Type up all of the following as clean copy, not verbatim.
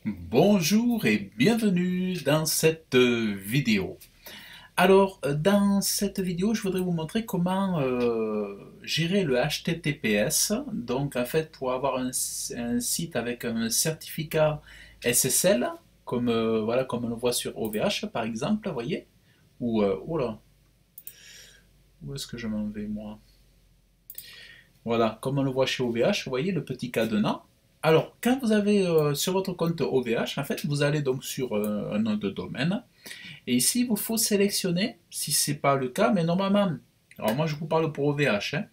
Bonjour et bienvenue dans cette vidéo. Alors, dans cette vidéo, je voudrais vous montrer comment gérer le HTTPS. Donc, en fait, pour avoir un site avec un certificat SSL, comme, voilà, comme on le voit sur OVH, par exemple, vous voyez, ou, oh là, où est-ce que je m'en vais, moi? Voilà, comme on le voit chez OVH, vous voyez le petit cadenas. Alors, quand vous avez sur votre compte OVH, en fait, vous allez donc sur un nom de domaine. Et ici, il vous faut sélectionner, si ce n'est pas le cas, mais normalement, alors moi je vous parle pour OVH, hein,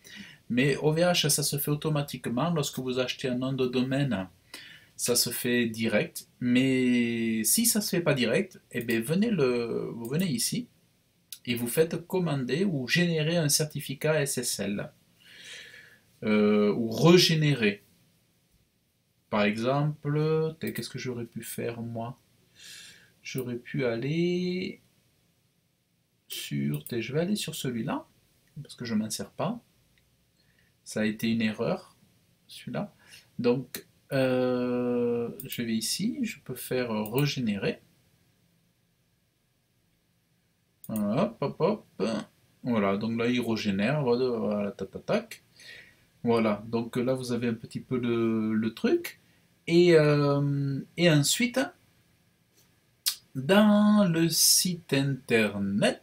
mais OVH ça se fait automatiquement lorsque vous achetez un nom de domaine, ça se fait direct. Mais si ça ne se fait pas direct, eh bien vous venez ici et vous faites commander ou générer un certificat SSL ou régénérer. Par exemple, qu'est-ce que j'aurais pu faire moi? J'aurais pu aller je vais aller sur celui-là parce que je ne m'en sers pas. Ça a été une erreur, celui-là. Donc, je vais ici, je peux faire régénérer. Hop, hop, hop. Voilà, donc là, il régénère. Voilà, tac, tac, tac. Voilà, donc là, vous avez un petit peu le truc. Et ensuite, dans le site internet,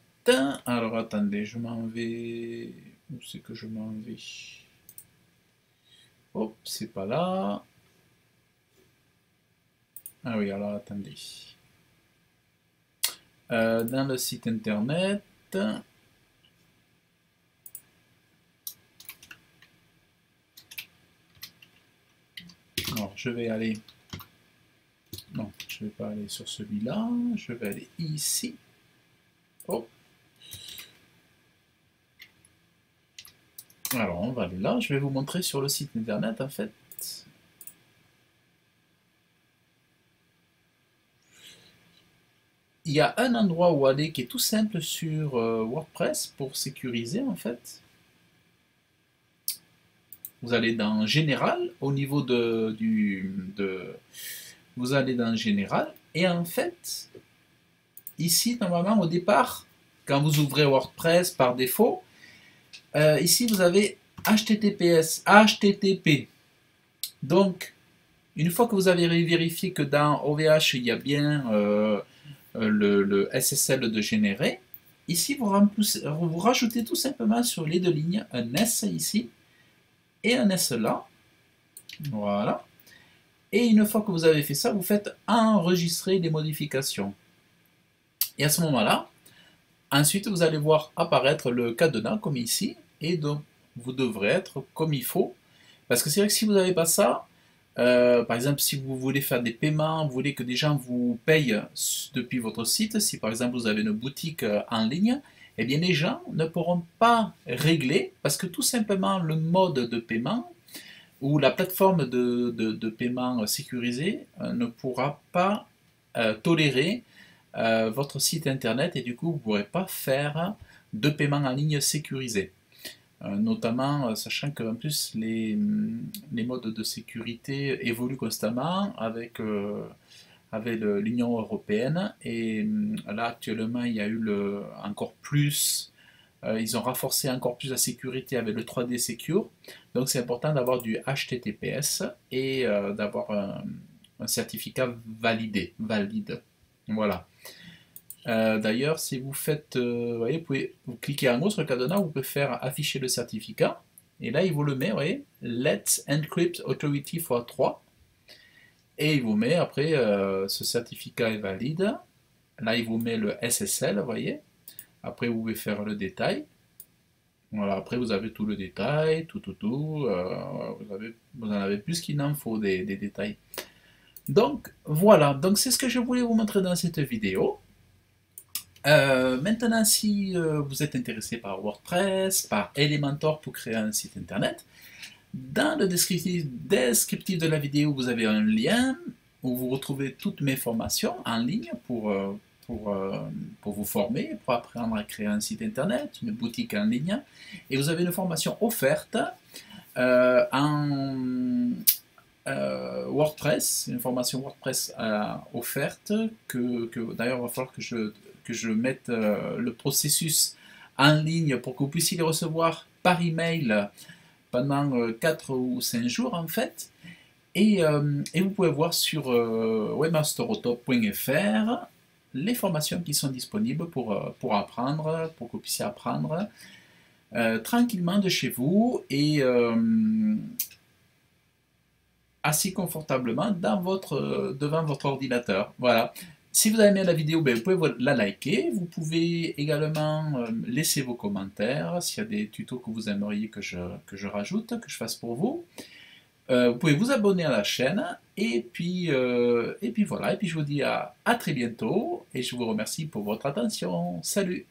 alors attendez, je m'en vais. Où c'est que je m'en vais? Hop, c'est pas là. Ah oui, alors attendez. Dans le site internet, alors je vais aller, non, je ne vais pas aller sur celui-là, je vais aller ici. Hop. Alors on va aller là, je vais vous montrer sur le site internet en fait. Il y a un endroit où aller qui est tout simple sur WordPress pour sécuriser en fait. Vous allez dans Général, au niveau vous allez dans Général, et en fait, ici, normalement, au départ, quand vous ouvrez WordPress par défaut, ici, vous avez HTTPS, HTTP. Donc, une fois que vous avez vérifié que dans OVH, il y a bien le SSL de générer, ici, vous rajoutez tout simplement sur les deux lignes un S ici et un S là. Voilà. Et une fois que vous avez fait ça, vous faites enregistrer les modifications. Et à ce moment-là, ensuite, vous allez voir apparaître le cadenas comme ici, et donc vous devrez être comme il faut. Parce que c'est vrai que si vous n'avez pas ça, par exemple, si vous voulez faire des paiements, vous voulez que des gens vous payent depuis votre site, si par exemple vous avez une boutique en ligne, eh bien les gens ne pourront pas régler parce que tout simplement le mode de paiement ou la plateforme de paiement sécurisée ne pourra pas tolérer votre site internet et du coup vous ne pourrez pas faire de paiement en ligne sécurisé. Notamment sachant qu'en plus les modes de sécurité évoluent constamment avec l'Union européenne et là actuellement il y a eu encore plus, ils ont renforcé encore plus la sécurité avec le 3D Secure, donc c'est important d'avoir du HTTPS et d'avoir un certificat valide. Voilà. D'ailleurs, si vous faites, vous voyez, vous cliquez en haut sur le cadenas, vous pouvez faire afficher le certificat. Et là, il vous le met, vous voyez, Let's Encrypt Authority for 3. Et il vous met, après, ce certificat est valide. Là, il vous met le SSL, vous voyez. Après, vous pouvez faire le détail. Voilà, après, vous avez tout le détail, tout. Vous en avez plus qu'il n'en faut des détails. Donc, voilà. Donc, c'est ce que je voulais vous montrer dans cette vidéo. Maintenant, si vous êtes intéressé par WordPress, par Elementor pour créer un site internet, dans le descriptif de la vidéo, vous avez un lien où vous retrouvez toutes mes formations en ligne pour vous former, pour apprendre à créer un site internet, une boutique en ligne. Et vous avez une formation offerte euh, en, WordPress, une formation WordPress offerte, d'ailleurs il va falloir que je mette le processus en ligne pour que vous puissiez les recevoir par email pendant 4 ou 5 jours en fait. Et vous pouvez voir sur webmasterauto.fr les formations qui sont disponibles pour apprendre, pour que vous puissiez apprendre tranquillement de chez vous et assis confortablement devant votre ordinateur. Voilà. Si vous avez aimé la vidéo, ben, vous pouvez la liker. Vous pouvez également laisser vos commentaires s'il y a des tutos que vous aimeriez que je rajoute, que je fasse pour vous. Vous pouvez vous abonner à la chaîne et puis voilà. Et puis je vous dis à très bientôt et je vous remercie pour votre attention. Salut!